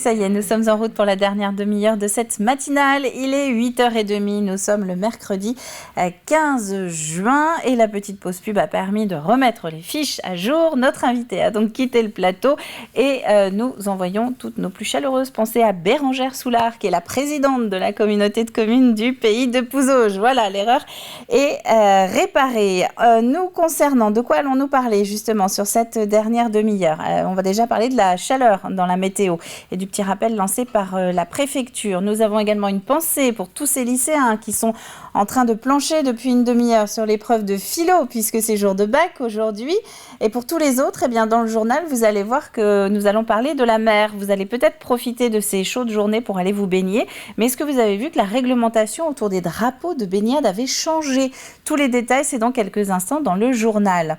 Ça y est, nous sommes en route pour la dernière demi-heure de cette matinale. Il est 8h30, nous sommes le mercredi 15 juin et la petite pause pub a permis de remettre les fiches à jour. Notre invité a donc quitté le plateau et nous envoyons toutes nos plus chaleureuses pensées à Bérangère Soulard, qui est la présidente de la communauté de communes du pays de Pouzauges. Voilà, l'erreur est réparée. Nous concernant, de quoi allons-nous parler justement sur cette dernière demi-heure? On va déjà parler de la chaleur dans la météo et du petit rappel lancé par la préfecture. Nous avons également une pensée pour tous ces lycéens qui sont en train de plancher depuis une demi-heure sur l'épreuve de philo, puisque c'est jour de bac aujourd'hui. Et pour tous les autres, eh bien, dans le journal, vous allez voir que nous allons parler de la mer. Vous allez peut-être profiter de ces chaudes journées pour aller vous baigner. Mais est-ce que vous avez vu que la réglementation autour des drapeaux de baignade avait changé? Tous les détails, c'est dans quelques instants dans le journal.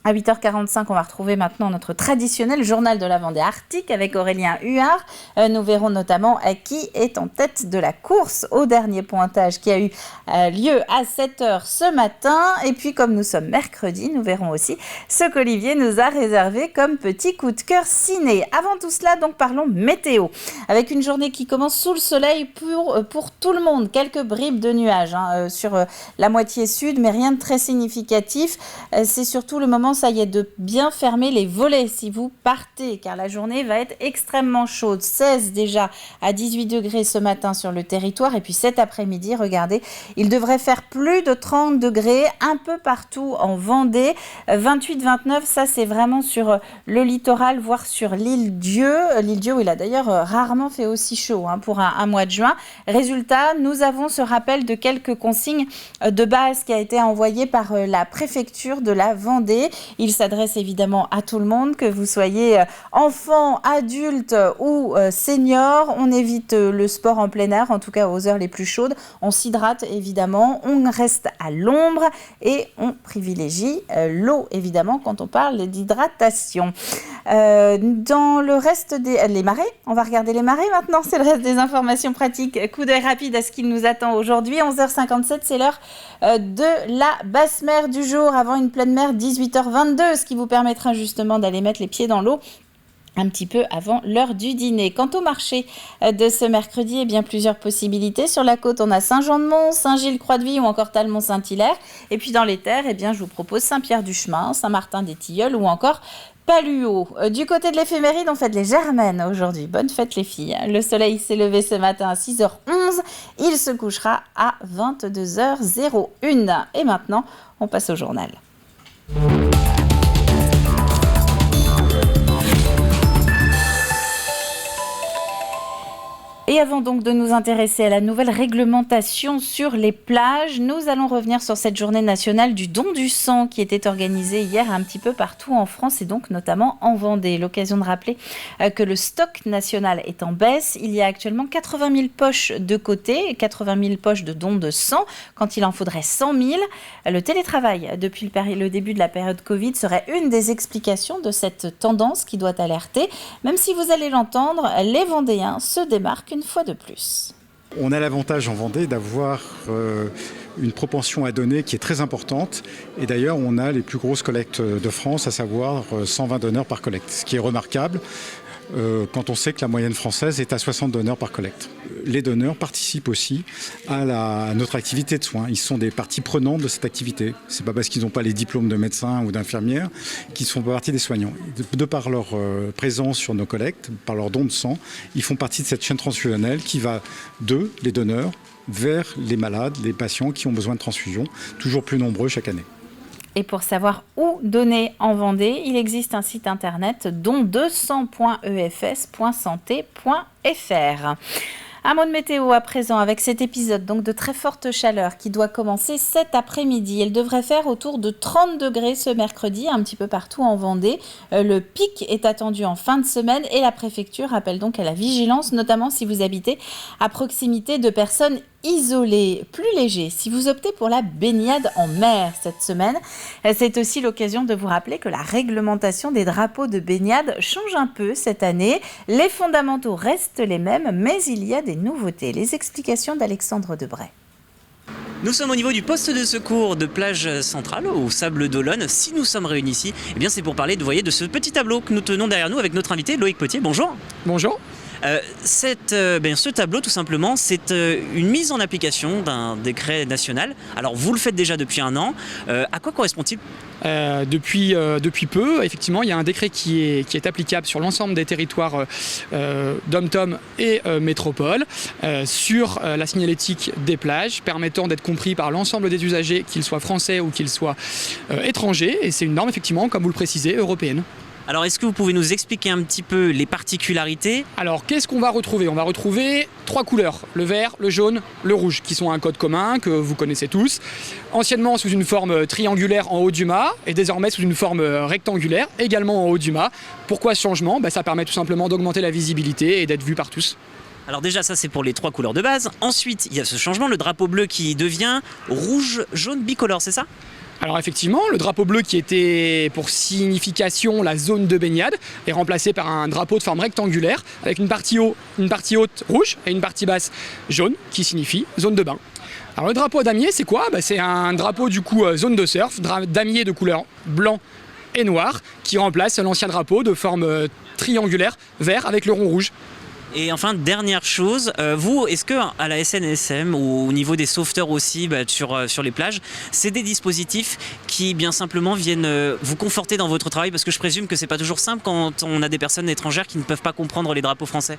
À 8h45, on va retrouver maintenant notre traditionnel journal de la Vendée Arctique avec Aurélien Huard. Nous verrons notamment qui est en tête de la course au dernier pointage qui a eu lieu à 7h ce matin. Et puis, comme nous sommes mercredi, nous verrons aussi ce qu'Olivier nous a réservé comme petit coup de cœur ciné. Avant tout cela, donc, parlons météo. Avec une journée qui commence sous le soleil pour tout le monde. Quelques bribes de nuages sur la moitié sud, mais rien de très significatif. C'est surtout le moment, ça y est, de bien fermer les volets si vous partez, car la journée va être extrêmement chaude. 16 déjà à 18 degrés ce matin sur le territoire, et puis cet après-midi, regardez, il devrait faire plus de 30 degrés un peu partout en Vendée. 28, 29, ça c'est vraiment sur le littoral, voire sur l'île Dieu. L'île Dieu où il a d'ailleurs rarement fait aussi chaud pour un mois de juin. Résultat, nous avons ce rappel de quelques consignes de base qui a été envoyé par la préfecture de la Vendée. Il s'adresse évidemment à tout le monde, que vous soyez enfant, adulte ou senior. On évite le sport en plein air, en tout cas aux heures les plus chaudes. On s'hydrate évidemment, on reste à l'ombre et on privilégie l'eau évidemment quand on parle d'hydratation. Dans le reste les marées, on va regarder les marées maintenant, c'est le reste des informations pratiques. Coup d'œil rapide à ce qu'il nous attend aujourd'hui. 11h57, c'est l'heure de la basse mer du jour avant une pleine mer 18h22, ce qui vous permettra justement d'aller mettre les pieds dans l'eau un petit peu avant l'heure du dîner. Quant au marché de ce mercredi, eh bien plusieurs possibilités. Sur la côte, on a Saint-Jean-de-Mont, Saint-Gilles-Croix-de-Vie ou encore Talmont-Saint-Hilaire. Et puis dans les terres, eh bien je vous propose Saint-Pierre-du-Chemin, Saint-Martin-des-Tilleuls ou encore Paluot. Du côté de l'éphéméride, on fête les Germaines aujourd'hui. Bonne fête les filles. Le soleil s'est levé ce matin à 6h11. Il se couchera à 22h01. Et maintenant, on passe au journal. Et avant donc de nous intéresser à la nouvelle réglementation sur les plages, nous allons revenir sur cette journée nationale du don du sang qui était organisée hier un petit peu partout en France et donc notamment en Vendée. L'occasion de rappeler que le stock national est en baisse. Il y a actuellement 80 000 poches de côté, 80 000 poches de dons de sang quand il en faudrait 100 000. Le télétravail depuis le début de la période Covid serait une des explications de cette tendance qui doit alerter. Même si vous allez l'entendre, les Vendéens se démarquent une fois de plus. On a l'avantage en Vendée d'avoir une propension à donner qui est très importante. Et d'ailleurs, on a les plus grosses collectes de France, à savoir 120 donneurs par collecte, ce qui est remarquable quand on sait que la moyenne française est à 60 donneurs par collecte. Les donneurs participent aussi à notre activité de soins. Ils sont des parties prenantes de cette activité. Ce n'est pas parce qu'ils n'ont pas les diplômes de médecins ou d'infirmières qu'ils font partie des soignants. De par leur présence sur nos collectes, par leur don de sang, ils font partie de cette chaîne transfusionnelle qui va les donneurs vers les malades, les patients qui ont besoin de transfusion, toujours plus nombreux chaque année. Et pour savoir où donner en Vendée, il existe un site internet don200.efs.santé.fr. Un mot de météo à présent avec cet épisode donc de très forte chaleur qui doit commencer cet après-midi. Elle devrait faire autour de 30 degrés ce mercredi, un petit peu partout en Vendée. Le pic est attendu en fin de semaine et la préfecture appelle donc à la vigilance, notamment si vous habitez à proximité de personnes isolé, plus léger. Si vous optez pour la baignade en mer cette semaine, c'est aussi l'occasion de vous rappeler que la réglementation des drapeaux de baignade change un peu cette année. Les fondamentaux restent les mêmes, mais il y a des nouveautés. Les explications d'Alexandre Debray. Nous sommes au niveau du poste de secours de plage centrale au Sable d'Olonne. Si nous sommes réunis ici, eh bien c'est pour parler de ce petit tableau que nous tenons derrière nous avec notre invité Loïc Potier. Bonjour. Bonjour. Ce tableau, tout simplement, c'est une mise en application d'un décret national. Alors, vous le faites déjà depuis un an. À quoi correspond-il ? Depuis peu, effectivement, il y a un décret qui est applicable sur l'ensemble des territoires dom-tom et métropole sur la signalétique des plages, permettant d'être compris par l'ensemble des usagers, qu'ils soient français ou qu'ils soient étrangers. Et c'est une norme, effectivement, comme vous le précisez, européenne. Alors, est-ce que vous pouvez nous expliquer un petit peu les particularités ? Alors, qu'est-ce qu'on va retrouver ? On va retrouver 3 couleurs, le vert, le jaune, le rouge, qui sont un code commun que vous connaissez tous. Anciennement sous une forme triangulaire en haut du mât, et désormais sous une forme rectangulaire, également en haut du mât. Pourquoi ce changement ? Ça permet tout simplement d'augmenter la visibilité et d'être vu par tous. Alors déjà, ça c'est pour les 3 couleurs de base. Ensuite, il y a ce changement, le drapeau bleu qui devient rouge, jaune, bicolore, c'est ça ? Alors effectivement, le drapeau bleu qui était pour signification la zone de baignade est remplacé par un drapeau de forme rectangulaire avec une partie haute rouge et une partie basse jaune qui signifie zone de bain. Alors le drapeau damier, c'est quoi ? C'est un drapeau du coup zone de surf, damier de couleur blanc et noir qui remplace l'ancien drapeau de forme triangulaire vert avec le rond rouge. Et enfin, dernière chose, vous, est-ce qu'à la SNSM ou au niveau des sauveteurs aussi sur les plages, c'est des dispositifs qui bien simplement viennent vous conforter dans votre travail ? Parce que je présume que c'est pas toujours simple quand on a des personnes étrangères qui ne peuvent pas comprendre les drapeaux français.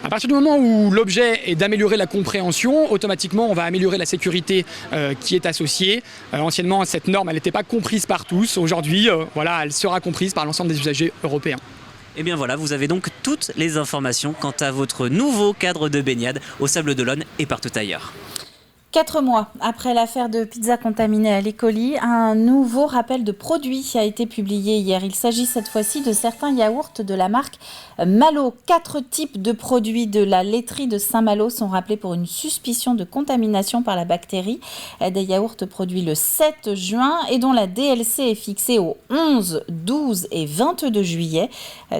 À partir du moment où l'objet est d'améliorer la compréhension, automatiquement on va améliorer la sécurité qui est associée. Anciennement, cette norme, elle n'était pas comprise par tous. Aujourd'hui, elle sera comprise par l'ensemble des usagers européens. Et bien voilà, vous avez donc toutes les informations quant à votre nouveau cadre de baignade au Sable d'Olonne et partout ailleurs. 4 mois après l'affaire de pizza contaminée à l'E. coli, un nouveau rappel de produits a été publié hier. Il s'agit cette fois-ci de certains yaourts de la marque Malo. 4 types de produits de la laiterie de Saint-Malo sont rappelés pour une suspicion de contamination par la bactérie. Des yaourts produits le 7 juin et dont la DLC est fixée aux 11, 12 et 22 juillet.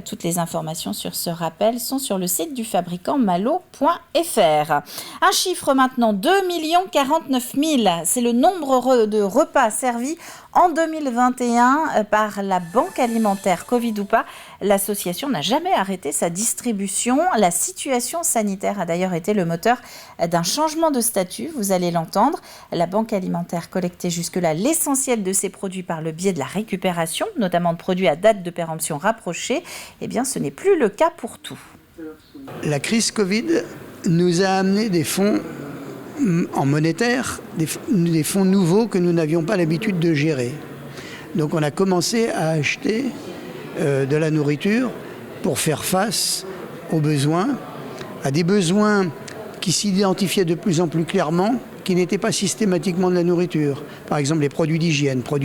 Toutes les informations sur ce rappel sont sur le site du fabricant malo.fr. Un chiffre maintenant, 2 49 000, c'est le nombre de repas servis en 2021 par la Banque alimentaire. Covid ou pas, l'association n'a jamais arrêté sa distribution. La situation sanitaire a d'ailleurs été le moteur d'un changement de statut, vous allez l'entendre. La Banque alimentaire collectait jusque-là l'essentiel de ses produits par le biais de la récupération, notamment de produits à date de péremption rapprochée. Eh bien, ce n'est plus le cas pour tout. La crise Covid nous a amené des fonds en monétaire, des fonds nouveaux que nous n'avions pas l'habitude de gérer. Donc on a commencé à acheter de la nourriture pour faire face aux besoins, à des besoins qui s'identifiaient de plus en plus clairement, qui n'étaient pas systématiquement de la nourriture. Par exemple les produits d'hygiène pour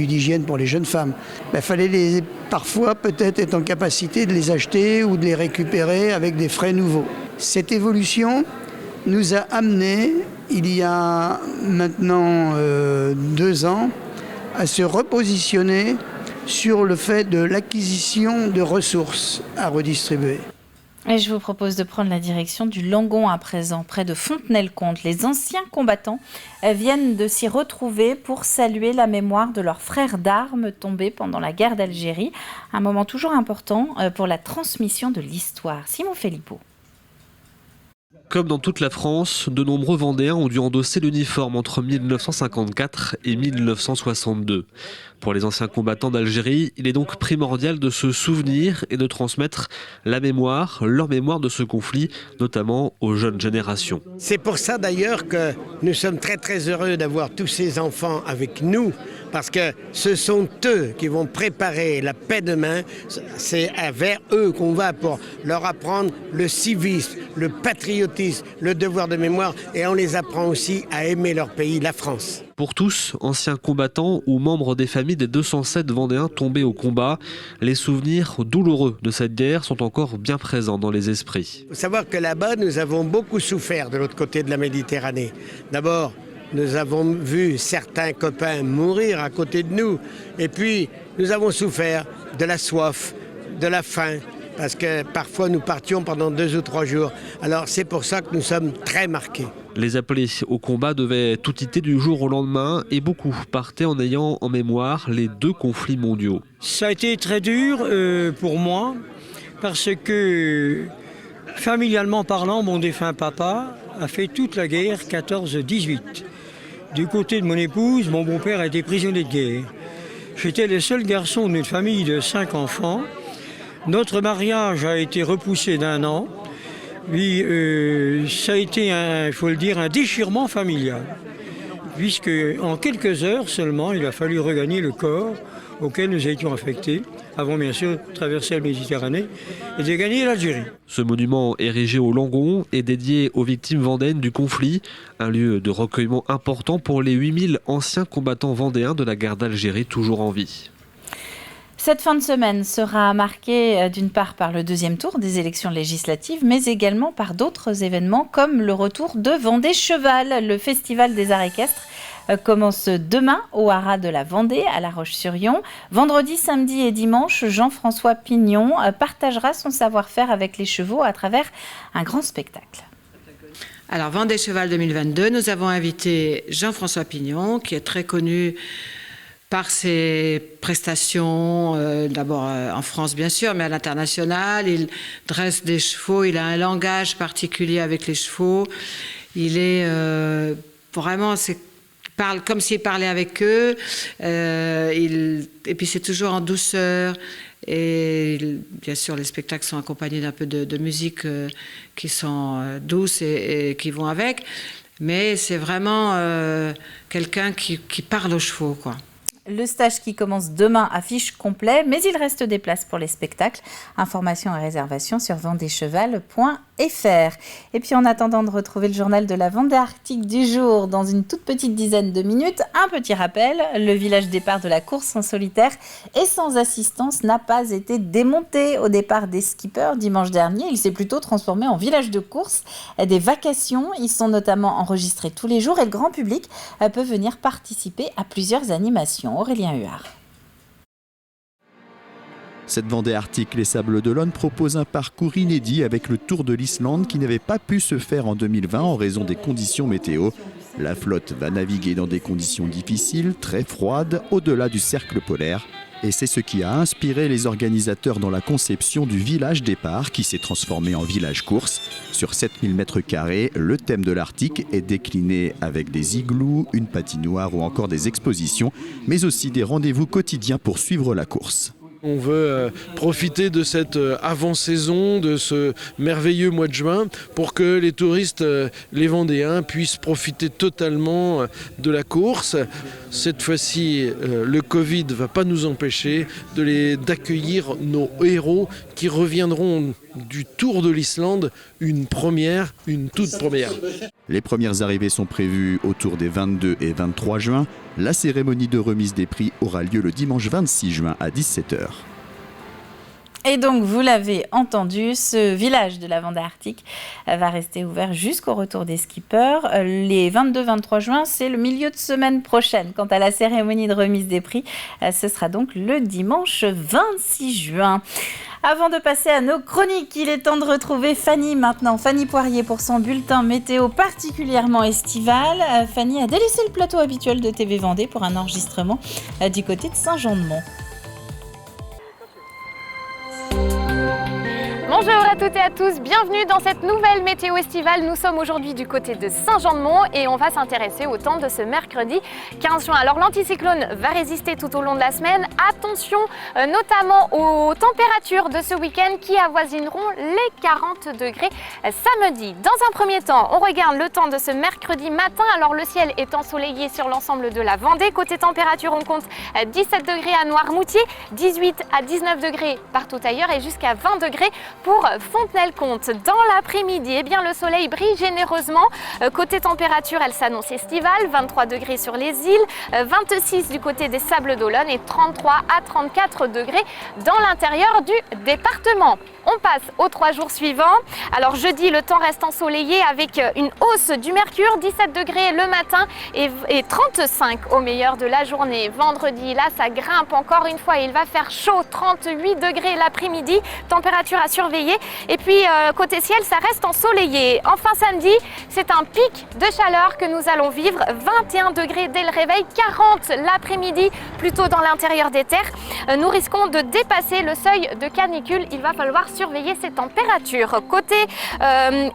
les jeunes femmes. Il fallait parfois peut-être être en capacité de les acheter ou de les récupérer avec des frais nouveaux. Cette évolution nous a amené, il y a maintenant 2 ans, à se repositionner sur le fait de l'acquisition de ressources à redistribuer. Et je vous propose de prendre la direction du Langon à présent, près de Fontenay-le-Comte. Les anciens combattants viennent de s'y retrouver pour saluer la mémoire de leurs frères d'armes tombés pendant la guerre d'Algérie. Un moment toujours important pour la transmission de l'histoire. Simon Philippot. Comme dans toute la France, de nombreux Vendéens ont dû endosser l'uniforme entre 1954 et 1962. Pour les anciens combattants d'Algérie, il est donc primordial de se souvenir et de transmettre leur mémoire de ce conflit, notamment aux jeunes générations. C'est pour ça d'ailleurs que nous sommes très très heureux d'avoir tous ces enfants avec nous, parce que ce sont eux qui vont préparer la paix demain. C'est vers eux qu'on va pour leur apprendre le civisme, le patriotisme, justice, le devoir de mémoire, et on les apprend aussi à aimer leur pays, la France. Pour tous, anciens combattants ou membres des familles des 207 Vendéens tombés au combat, les souvenirs douloureux de cette guerre sont encore bien présents dans les esprits. Il faut savoir que là-bas, nous avons beaucoup souffert de l'autre côté de la Méditerranée. D'abord, nous avons vu certains copains mourir à côté de nous. Et puis, nous avons souffert de la soif, de la faim, parce que parfois nous partions pendant 2 ou 3 jours. Alors c'est pour ça que nous sommes très marqués. Les appelés au combat devaient tout quitter du jour au lendemain et beaucoup partaient en ayant en mémoire les 2 conflits mondiaux. Ça a été très dur pour moi parce que, familialement parlant, mon défunt papa a fait toute la guerre 14-18. Du côté de mon épouse, mon beau-père a été prisonnier de guerre. J'étais le seul garçon d'une famille de 5 enfants. Notre mariage a été repoussé d'1 an. Puis ça a été, il faut le dire, un déchirement familial. Puisque en quelques heures seulement, il a fallu regagner le corps auquel nous étions affectés, avant bien sûr de traverser la Méditerranée et de gagner l'Algérie. Ce monument érigé au Langon est dédié aux victimes vendéennes du conflit, un lieu de recueillement important pour les 8000 anciens combattants vendéens de la guerre d'Algérie toujours en vie. Cette fin de semaine sera marquée d'une part par le 2e tour des élections législatives, mais également par d'autres événements comme le retour de Vendée Cheval. Le festival des arts équestres commence demain au Haras de la Vendée à La Roche-sur-Yon. Vendredi, samedi et dimanche, Jean-François Pignon partagera son savoir-faire avec les chevaux à travers un grand spectacle. Alors Vendée Cheval 2022, nous avons invité Jean-François Pignon qui est très connu par ses prestations, d'abord en France bien sûr, mais à l'international. Il dresse des chevaux, il a un langage particulier avec les chevaux. Il est vraiment, il parle comme s'il parlait avec eux. Et puis c'est toujours en douceur. Et bien sûr, les spectacles sont accompagnés d'un peu de musique qui sont douces et qui vont avec. Mais c'est vraiment quelqu'un qui parle aux chevaux, quoi. Le stage qui commence demain affiche complet, mais il reste des places pour les spectacles. Informations et réservations sur vendéecheval.fr. Et puis en attendant de retrouver le journal de la Vendée Arctique du jour dans une toute petite dizaine de minutes, un petit rappel, le village départ de la course en solitaire et sans assistance n'a pas été démonté au départ des skippers dimanche dernier. Il s'est plutôt transformé en village de course. Des vacations y sont notamment enregistrées tous les jours et le grand public peut venir participer à plusieurs animations. Aurélien Huard. Cette Vendée Arctique Les Sables d'Olonne propose un parcours inédit avec le Tour de l'Islande qui n'avait pas pu se faire en 2020 en raison des conditions météo. La flotte va naviguer dans des conditions difficiles, très froides, au-delà du cercle polaire. Et c'est ce qui a inspiré les organisateurs dans la conception du village départ qui s'est transformé en village course. Sur 7000 m², le thème de l'Arctique est décliné avec des igloos, une patinoire ou encore des expositions, mais aussi des rendez-vous quotidiens pour suivre la course. On veut profiter de cette avant-saison, de ce merveilleux mois de juin, pour que les touristes, les Vendéens, puissent profiter totalement de la course. Cette fois-ci, le Covid ne va pas nous empêcher d'accueillir nos héros qui reviendront du Tour de l'Islande, une toute première. Les premières arrivées sont prévues autour des 22 et 23 juin. La cérémonie de remise des prix aura lieu le dimanche 26 juin à 17h. Et donc, vous l'avez entendu, ce village de la Vendée Arctique va rester ouvert jusqu'au retour des skippers. Les 22-23 juin, c'est le milieu de semaine prochaine. Quant à la cérémonie de remise des prix, ce sera donc le dimanche 26 juin. Avant de passer à nos chroniques, il est temps de retrouver Fanny maintenant. Fanny Poirier pour son bulletin météo particulièrement estival. Fanny a délaissé le plateau habituel de TV Vendée pour un enregistrement du côté de Saint-Jean-de-Mont. Bonjour à toutes et à tous, bienvenue dans cette nouvelle météo estivale. Nous sommes aujourd'hui du côté de Saint-Jean-de-Mont et on va s'intéresser au temps de ce mercredi 15 juin. Alors l'anticyclone va résister tout au long de la semaine. Attention notamment aux températures températures de ce week-end qui avoisineront les 40 degrés samedi. Dans un premier temps, on regarde le temps de ce mercredi matin. Alors le ciel est ensoleillé sur l'ensemble de la Vendée. Côté température, on compte 17 degrés à Noirmoutier, 18 à 19 degrés partout ailleurs et jusqu'à 20 degrés pour Fontenay-le-Comte. Dans l'après-midi, eh bien, le soleil brille généreusement. Côté température, elle s'annonce estivale, 23 degrés sur les îles, 26 du côté des Sables d'Olonne et 33 à 34 degrés dans l'intérieur du département. On passe aux 3 jours suivants. Alors jeudi, le temps reste ensoleillé avec une hausse du mercure, 17 degrés le matin et 35 au meilleur de la journée. Vendredi, là, ça grimpe encore une fois. Il va faire chaud, 38 degrés l'après-midi, température à surveiller. Et puis, côté ciel, ça reste ensoleillé. Enfin, samedi, c'est un pic de chaleur que nous allons vivre. 21 degrés dès le réveil, 40 l'après-midi, plutôt dans l'intérieur des terres. Nous risquons de dépasser le seuil de canicule. Il va falloir surveiller ces températures. Côté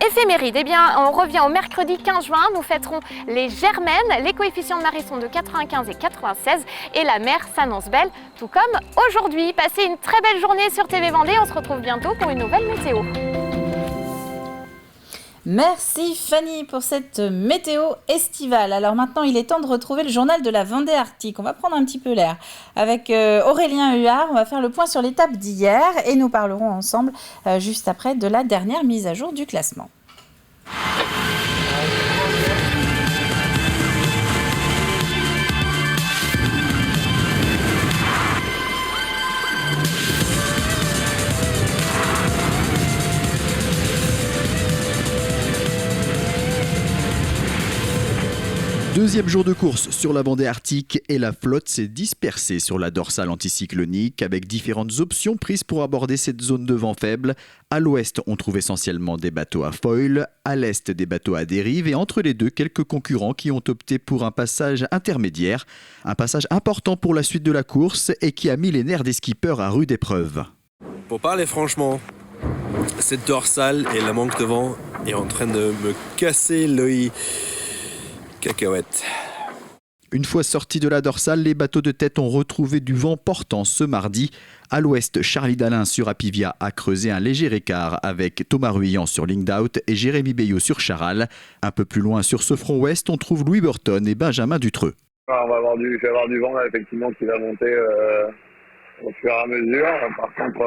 éphéméride, eh bien, on revient au mercredi 15 juin. Nous fêterons les Germaines. Les coefficients de marée sont de 95 et 96 et la mer s'annonce belle, tout comme aujourd'hui. Passez une très belle journée sur TV Vendée. On se retrouve bientôt pour une nouvelle météo. Merci Fanny pour cette météo estivale. Alors maintenant, il est temps de retrouver le journal de la Vendée Arctique. On va prendre un petit peu l'air. Avec Aurélien Huard, on va faire le point sur l'étape d'hier et nous parlerons ensemble juste après de la dernière mise à jour du classement. Deuxième jour de course sur la Vendée Arctique et la flotte s'est dispersée sur la dorsale anticyclonique avec différentes options prises pour aborder cette zone de vent faible. À l'ouest, on trouve essentiellement des bateaux à foil, à l'est des bateaux à dérive et entre les deux, quelques concurrents qui ont opté pour un passage intermédiaire. Un passage important pour la suite de la course et qui a mis les nerfs des skippers à rude épreuve. Pour parler franchement, cette dorsale et le manque de vent est en train de me casser l'œil. Cacahuète. Une fois sortis de la dorsale, les bateaux de tête ont retrouvé du vent portant ce mardi. À l'ouest, Charlie Dalin sur Apivia a creusé un léger écart avec Thomas Ruyant sur Lingdout et Jérémy Bayot sur Charal. Un peu plus loin sur ce front ouest, on trouve Louis Burton et Benjamin Dutreux. On va avoir du vent là, effectivement, qui va monter au fur et à mesure. Par contre,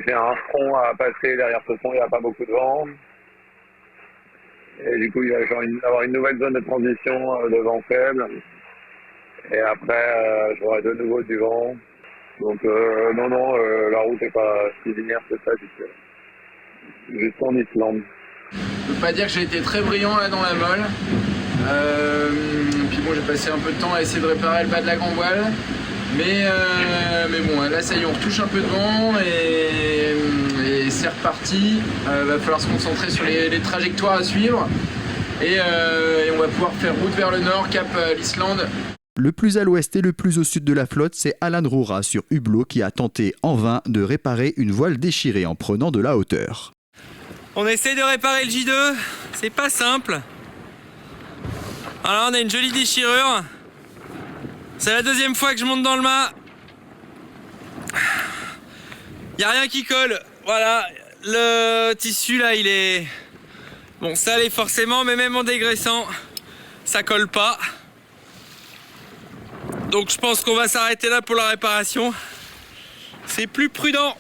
j'ai un front à passer. Derrière ce front, il n'y a pas beaucoup de vent. Et du coup, il va y avoir une nouvelle zone de transition de vent faible. Et après, j'aurai de nouveau du vent. Donc, la route n'est pas si linéaire que ça, juste en Islande. Je ne peux pas dire que j'ai été très brillant là dans la molle. Puis bon, j'ai passé un peu de temps à essayer de réparer le bas de la grand voile. Mais bon, là, ça y est, on retouche un peu de vent et c'est reparti. Va falloir se concentrer sur les trajectoires à suivre et on va pouvoir faire route vers le nord, cap l'Islande. Le plus à l'ouest et le plus au sud de la flotte, c'est Alan Roura sur Hublot qui a tenté en vain de réparer une voile déchirée en prenant de la hauteur. On essaie de réparer le J2, c'est pas simple. Alors on a une jolie déchirure. C'est la deuxième fois que je monte dans le mât. Il n'y a rien qui colle. Voilà, le tissu là, il est... Bon, ça allait forcément, mais même en dégraissant, ça colle pas. Donc je pense qu'on va s'arrêter là pour la réparation. C'est plus prudent.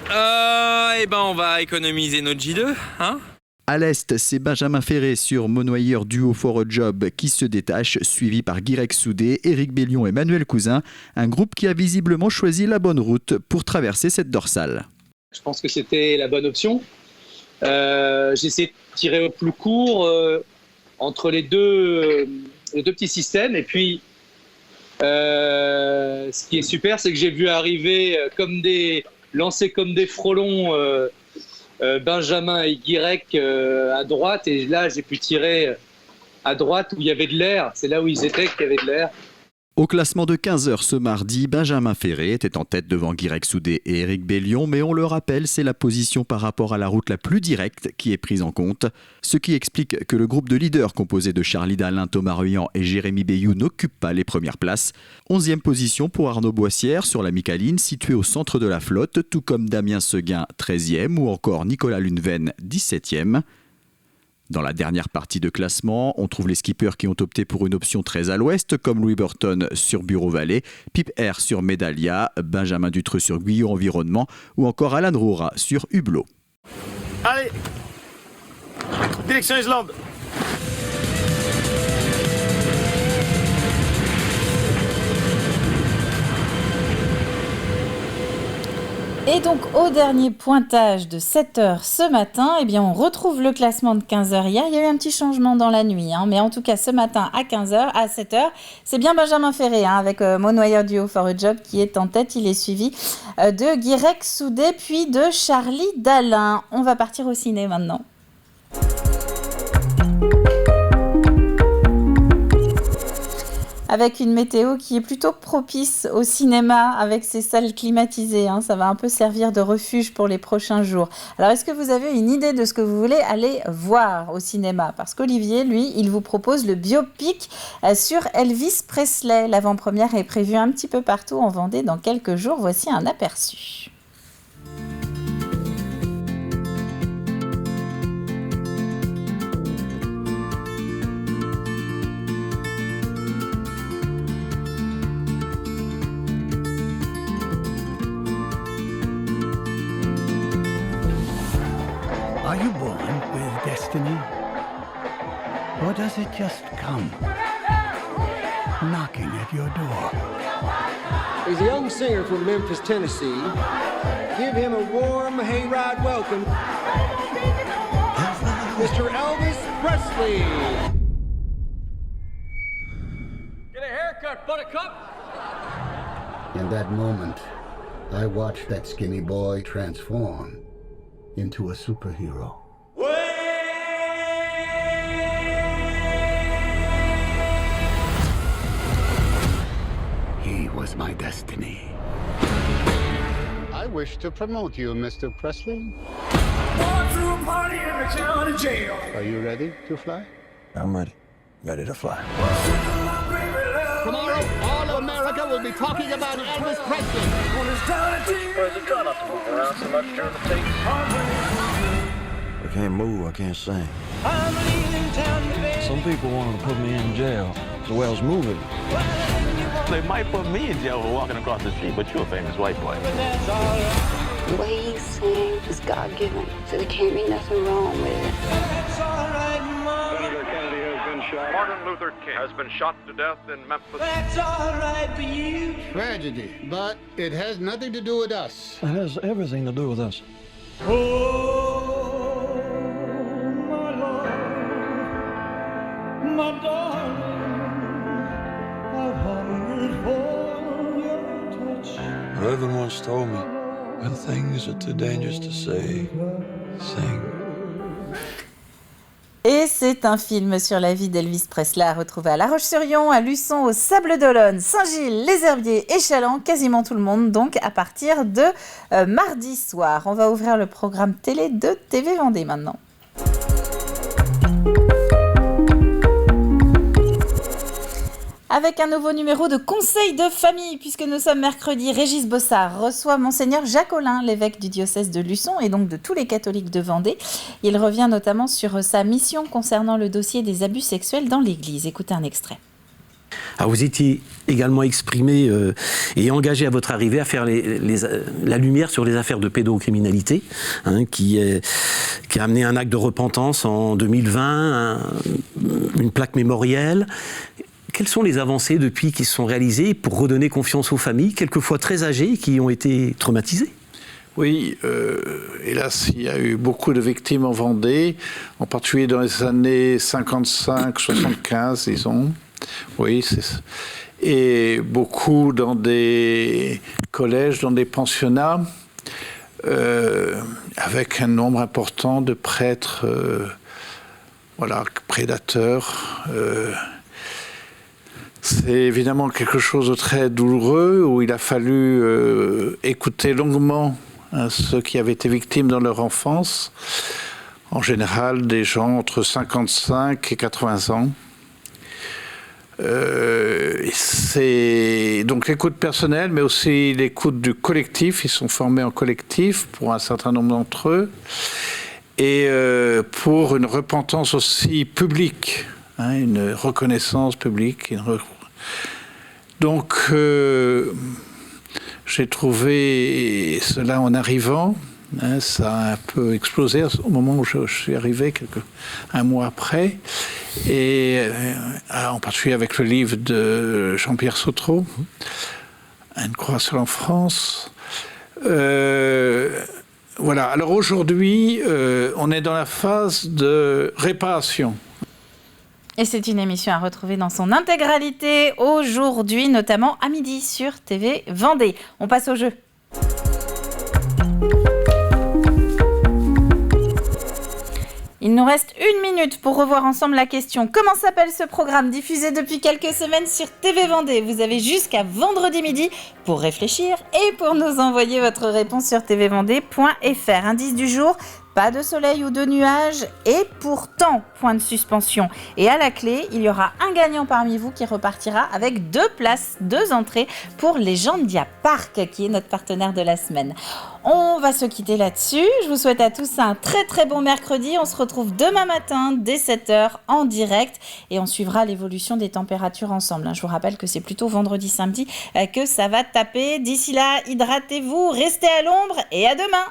Et ben on va économiser notre J2, hein. À l'est, c'est Benjamin Ferré sur Monoyeur Duo for a Job qui se détache, suivi par Guirec Soudé, Éric Bellion et Manuel Cousin, un groupe qui a visiblement choisi la bonne route pour traverser cette dorsale. Je pense que c'était la bonne option. J'ai essayé de tirer au plus court entre les deux petits systèmes. Et puis, ce qui est super, c'est que j'ai vu arriver lancer comme des frelons Benjamin et Guirec à droite. Et là, j'ai pu tirer à droite où il y avait de l'air. C'est là où ils étaient qu'il y avait de l'air. Au classement de 15h ce mardi, Benjamin Ferré était en tête devant Guirec Soudé et Éric Bellion, mais on le rappelle, c'est la position par rapport à la route la plus directe qui est prise en compte. Ce qui explique que le groupe de leaders composé de Charlie Dalin, Thomas Ruyant et Jérémy Bayou n'occupe pas les premières places. 11e position pour Arnaud Boissière sur la Micaline, situé au centre de la flotte, tout comme Damien Seguin, 13e, ou encore Nicolas Luneven, 17e. Dans la dernière partie de classement, on trouve les skippers qui ont opté pour une option très à l'ouest, comme Louis Burton sur Bureau-Vallée, Pip Air sur Médalia, Benjamin Dutreux sur Guyot Environnement ou encore Alan Roura sur Hublot. Allez, direction Islande. Et donc, au dernier pointage de 7h ce matin, eh bien, on retrouve le classement de 15h hier. Il y a eu un petit changement dans la nuit, mais en tout cas, ce matin à 15h, à 7h, c'est bien Benjamin Ferré avec Monoyer Duo for a Job qui est en tête. Il est suivi de Guirec Soudé, puis de Charlie Dalin. On va partir au ciné maintenant. Avec une météo qui est plutôt propice au cinéma, avec ses salles climatisées. Ça va un peu servir de refuge pour les prochains jours. Alors, est-ce que vous avez une idée de ce que vous voulez aller voir au cinéma ? Parce qu'Olivier, lui, il vous propose le biopic sur Elvis Presley. L'avant-première est prévue un petit peu partout en Vendée dans quelques jours. Voici un aperçu. Are you born with destiny? Or does it just come knocking at your door? He's a young singer from Memphis, Tennessee. Give him a warm hayride welcome, Mr. Elvis Presley. Get a haircut, buttercup. In that moment, I watched that skinny boy transform into a superhero. He was my destiny. I wish to promote you, Mr. Presley. Are you ready to fly? I'm ready. Ready to fly. Tomorrow, all of America will be talking about Elvis Presley. President, try not to move around so much during the tape. I can't move, I can't sing. Some people wanted to put me in jail the way I was moving. They might put me in jail for walking across the street, but you're a famous white boy. The way he sings is God-given, so there can't be nothing wrong with it. Senator Kennedy has been shot. Martin Luther King has been shot to death in Memphis. That's all right for you. Tragedy, but it has nothing to do with us. It has everything to do with us. Oh, my love, my darling, I've hungered for your touch. Reverend once told me, when things are too dangerous to say, sing. Et c'est un film sur la vie d'Elvis Presley à retrouver à La Roche-sur-Yon, à Luçon, au Sables-d'Olonne, Saint-Gilles, Les Herbiers et Chaland, quasiment tout le monde, donc à partir de mardi soir. On va ouvrir le programme télé de TV Vendée maintenant. Avec un nouveau numéro de Conseil de famille, puisque nous sommes mercredi, Régis Bossard reçoit Monseigneur Jacques Olin, l'évêque du diocèse de Luçon et donc de tous les catholiques de Vendée. Il revient notamment sur sa mission concernant le dossier des abus sexuels dans l'Église. Écoutez un extrait. Alors vous étiez également exprimé et engagé à votre arrivée à faire la lumière sur les affaires de pédocriminalité, qui a amené un acte de repentance en 2020, une plaque mémorielle. Quelles sont les avancées depuis qui se sont réalisées pour redonner confiance aux familles, quelquefois très âgées, qui ont été traumatisées ? Oui, hélas, il y a eu beaucoup de victimes en Vendée, en particulier dans les années 55-75, disons. Oui, c'est ça. Et beaucoup dans des collèges, dans des pensionnats, avec un nombre important de prêtres, prédateurs. C'est évidemment quelque chose de très douloureux où il a fallu écouter longuement ceux qui avaient été victimes dans leur enfance. En général, des gens entre 55 et 80 ans. C'est donc l'écoute personnelle, mais aussi l'écoute du collectif. Ils sont formés en collectif pour un certain nombre d'entre eux. Et pour une repentance aussi publique, une reconnaissance publique. Donc, j'ai trouvé cela en arrivant. Ça a un peu explosé au moment où je suis arrivé, un mois après. Et en particulier avec le livre de Jean-Pierre Sautreau, Une croix seule en France. Voilà. Alors aujourd'hui, on est dans la phase de réparation. Et c'est une émission à retrouver dans son intégralité aujourd'hui, notamment à midi sur TV Vendée. On passe au jeu. Il nous reste 1 minute pour revoir ensemble la question. Comment s'appelle ce programme diffusé depuis quelques semaines sur TV Vendée? Vous avez jusqu'à vendredi midi pour réfléchir et pour nous envoyer votre réponse sur tvvendée.fr. Indice du jour, pas de soleil ou de nuages et pourtant, point de suspension. Et à la clé, il y aura un gagnant parmi vous qui repartira avec 2 places, 2 entrées pour Legendia Park, qui est notre partenaire de la semaine. On va se quitter là-dessus. Je vous souhaite à tous un très très bon mercredi. On se retrouve demain matin dès 7h en direct et on suivra l'évolution des températures ensemble. Je vous rappelle que c'est plutôt vendredi, samedi que ça va taper. D'ici là, hydratez-vous, restez à l'ombre et à demain.